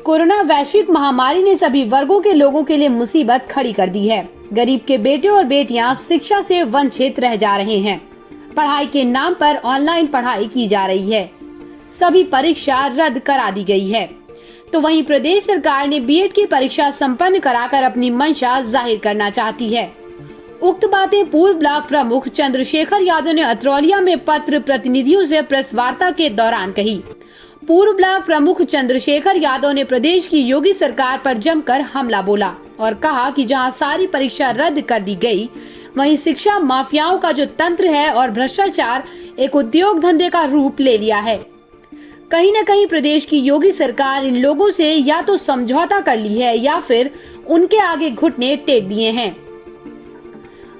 Corona वैश्विक महामारी ने सभी वर्गों के लोगों के लिए मुसीबत खड़ी कर दी है। गरीब के बेटे और बेटियां शिक्षा से वंचित रह जा रहे हैं। पढ़ाई के नाम पर ऑनलाइन पढ़ाई की जा रही है। सभी परीक्षा रद्द करा दी गई है। तो वहीं प्रदेश सरकार ने बीएड की परीक्षा संपन्न कराकर अपनी मंशा जाहिर करना चाहती है। उक्त बातें पूर्व ब्लॉक प्रमुख चंद्रशेखर यादव ने अतरौलिया में पत्र प्रतिनिधियों से प्रेस वार्ता के दौरान कही। पूर्व ब्लॉक प्रमुख चंद्रशेखर यादव ने प्रदेश की योगी सरकार पर जमकर हमला बोला और कहा कि जहां सारी परीक्षा रद्द कर दी गई, वहीं शिक्षा माफियाओं का जो तंत्र है और भ्रष्टाचार एक उद्योग धंधे का रूप ले लिया है। कहीं न कहीं प्रदेश की योगी सरकार इन लोगों से या तो समझौता कर ली है या फिर उनके आगे घुटने टेक दिए हैं।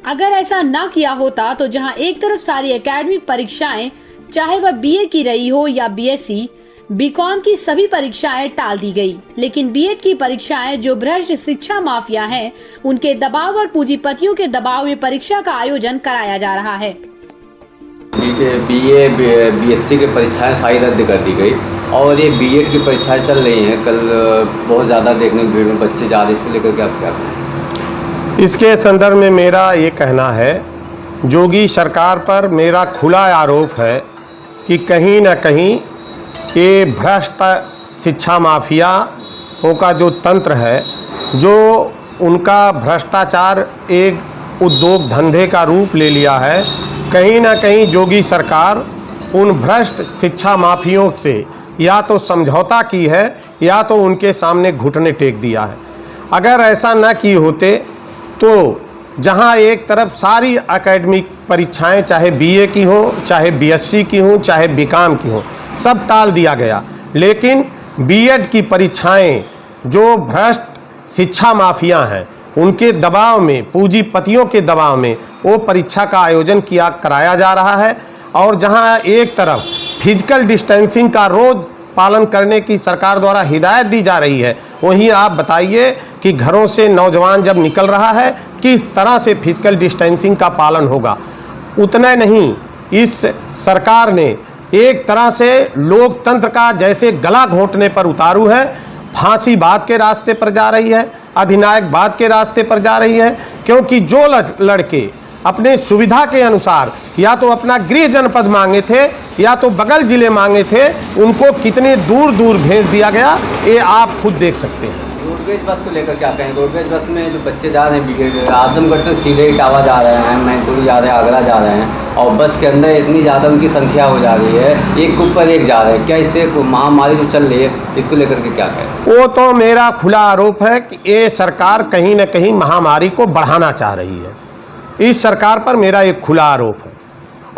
अगर ऐसा न किया होता तो जहां एक तरफ सारी एकेडमिक परीक्षाएं, चाहे वह बीए की रही हो या बीएससी, बीकॉम की सभी परीक्षाएं टाल दी गई, लेकिन बीएड की परीक्षाएं जो भ्रष्ट शिक्षा माफिया हैं, उनके दबाव और पूंजीपतियों के दबाव में परीक्षा का आयोजन कराया जा रहा है। बीए बीएससी की परीक्षाएं सारी रद्द कर दी गई और ये बीएड की परीक्षाएं चल रही हैं। कल बहुत ज़्यादा देखने को भीड़ में बच्चे जा रहे हैं, इसको लेकर क्या कहें? इसके संदर्भ में मेरा ये कहना है, योगी सरकार पर मेरा खुला आरोप है कि कहीं न कहीं ये भ्रष्ट शिक्षा माफियाओं का जो तंत्र है, जो उनका भ्रष्टाचार एक उद्योग धंधे का रूप ले लिया है, कहीं ना कहीं योगी सरकार उन भ्रष्ट शिक्षा माफियों से या तो समझौता की है या तो उनके सामने घुटने टेक दिया है। अगर ऐसा न की होते तो जहां एक तरफ सारी एकेडमिक परीक्षाएं, चाहे बीए की हो, चाहे बीएससी की हो, चाहे बीकॉम की हो, सब टाल दिया गया, लेकिन बीएड की परीक्षाएं जो भ्रष्ट शिक्षा माफिया हैं उनके दबाव में, पूंजीपतियों के दबाव में वो परीक्षा का आयोजन कराया जा रहा है। और जहां एक तरफ फिजिकल डिस्टेंसिंग का रोज पालन करने की सरकार द्वारा हिदायत दी जा रही है, वहीं आप बताइए कि घरों से नौजवान जब निकल रहा है किस तरह से फिजिकल डिस्टेंसिंग का पालन होगा। उतना नहीं, इस सरकार ने एक तरह से लोकतंत्र का जैसे गला घोंटने पर उतारू है, फांसीवाद के रास्ते पर जा रही है, अधिनायकवाद के रास्ते पर जा रही है। क्योंकि जो लड़के अपने सुविधा के अनुसार या तो अपना गृह जनपद मांगे थे या तो बगल जिले मांगे थे, उनको कितने दूर दूर भेज दिया गया, ये आप खुद देख सकते हैं। रोडवेज बस को लेकर क्या कहें? रोडवेज बस में जो बच्चे जा रहे हैं आजमगढ़ से सीधे इटावा जा रहे हैं, मैनपुरी जा रहे हैं, आगरा जा रहे हैं, और बस के अंदर इतनी ज़्यादा उनकी संख्या हो जा रही है, एक के ऊपर एक जा रहे हैं। क्या इससे महामारी जो चल रही है इसको लेकर के क्या कहें? वो तो मेरा खुला आरोप है कि ये सरकार कहीं न कहीं महामारी को बढ़ाना चाह रही है। इस सरकार पर मेरा एक खुला आरोप है।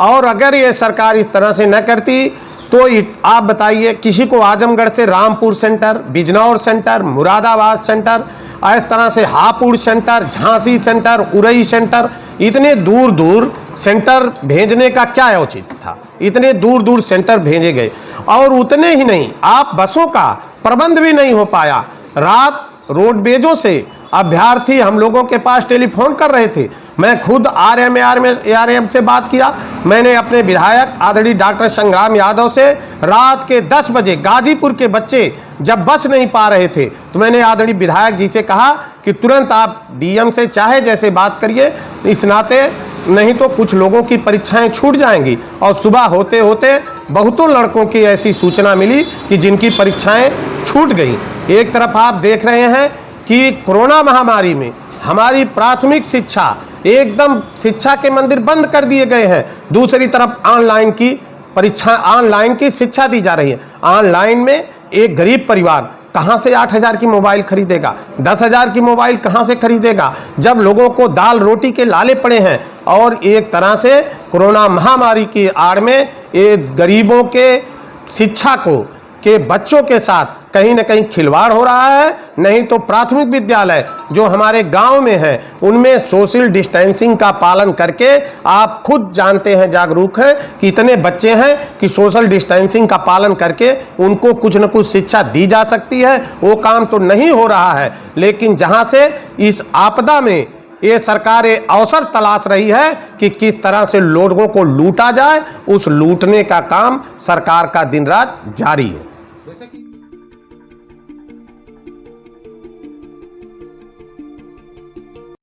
और अगर ये सरकार इस तरह से न करती तो आप बताइए, किसी को आजमगढ़ से Rampur centre, Bijnor centre, Moradabad centre, इस तरह से Hapur centre, Jhansi centre, Orai centre, इतने दूर दूर सेंटर भेजने का क्या औचित्य था? इतने दूर दूर सेंटर भेजे गए और उतने ही नहीं, आप बसों का प्रबंध भी नहीं हो पाया। रात रोडवेजों से अभ्यर्थी हम लोगों के पास टेलीफोन कर रहे थे। मैं खुद आरएम से बात किया। मैंने अपने विधायक आदरणीय डॉक्टर संग्राम यादव से रात के 10 बजे गाजीपुर के बच्चे जब बस नहीं पा रहे थे तो मैंने आदरणीय विधायक जी से कहा कि तुरंत आप डीएम से चाहे जैसे बात करिए, इस नाते नहीं तो कुछ लोगों की परीक्षाएं छूट जाएंगी। और सुबह होते होते बहुतों लड़कों की ऐसी सूचना मिली कि जिनकी परीक्षाएं छूट गई। एक तरफ आप देख रहे हैं कि कोरोना महामारी में हमारी प्राथमिक शिक्षा, एकदम शिक्षा के मंदिर बंद कर दिए गए हैं। दूसरी तरफ ऑनलाइन की परीक्षा, ऑनलाइन की शिक्षा दी जा रही है। ऑनलाइन में एक गरीब परिवार कहां से 8,000 की मोबाइल खरीदेगा, 10,000 की मोबाइल कहां से खरीदेगा, जब लोगों को दाल रोटी के लाले पड़े हैं। और एक तरह से कोरोना महामारी की आड़ में ये गरीबों के शिक्षा के बच्चों के साथ कहीं न कहीं खिलवाड़ हो रहा है। नहीं तो प्राथमिक विद्यालय जो हमारे गांव में है उनमें सोशल डिस्टेंसिंग का पालन करके, आप खुद जानते हैं, जागरूक हैं कि इतने बच्चे हैं कि सोशल डिस्टेंसिंग का पालन करके उनको कुछ न कुछ शिक्षा दी जा सकती है। वो काम तो नहीं हो रहा है। लेकिन जहां से इस आपदा में ये सरकार अवसर तलाश रही है कि किस तरह से लोगों को लूटा जाए, उस लूटने का काम सरकार का दिन रात जारी है।